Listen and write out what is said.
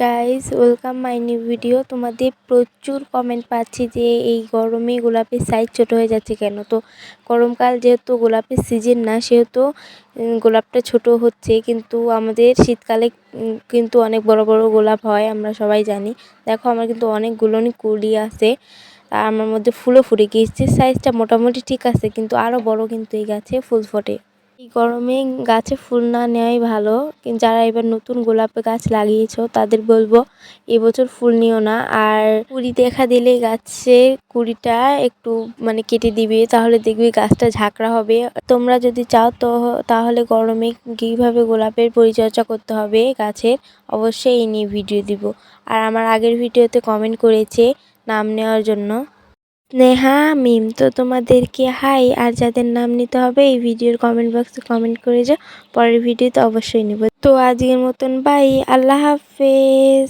Guys, welcome my new video. তোমাদের প্রচুর comment পাচ্ছি যে এই গরমে গোলাপের সাইজ ছোট হয়ে যাচ্ছে কেন। তো গরমকাল যেহেতু গোলাপের সিজন না, সেহেতু গোলাপটা ছোট হচ্ছে, কিন্তু আমাদের শীতকালে কিন্তু অনেক বড় বড় গোলাপ হয়, আমরা সবাই জানি। দেখো, আমার কিন্তু অনেকগুলো কুড়ি আছে, আর আমার মধ্যে ফুলও ফুটে গিয়েছে। সাইজটা মোটামুটি ঠিক আছে, কিন্তু আরও বড় কিন্তু এই গাছে ফুল ফোটে। এই গরমে গাছে ফুল না নেওয়াই ভালো। যারা এবার নতুন গোলাপ গাছ লাগিয়েছো তাদের বলবো এবছর ফুল নিও না। আর কুড়ি দেখা দিলে গাছে কুড়িটা একটু কেটে দিবে, তাহলে দেখবি গাছটা ঝাঁকড়া হবে। তোমরা যদি চাও তো তাহলে গরমে কীভাবে গোলাপের পরিচর্যা করতে হবে গাছের, অবশ্যই এই নিয়ে ভিডিও দিব। আর আমার আগের ভিডিওতে কমেন্ট করেছে নাম নেওয়ার জন্য স্নেহা মিম, তো তোমাদেরকে হাই। আর যাদের নাম নিতে হবে এই ভিডিওর কমেন্ট বক্সে কমেন্ট করে যাও, পরের ভিডিওতে অবশ্যই নেব। তো আজকের মতন বাই, আল্লাহ হাফেজ।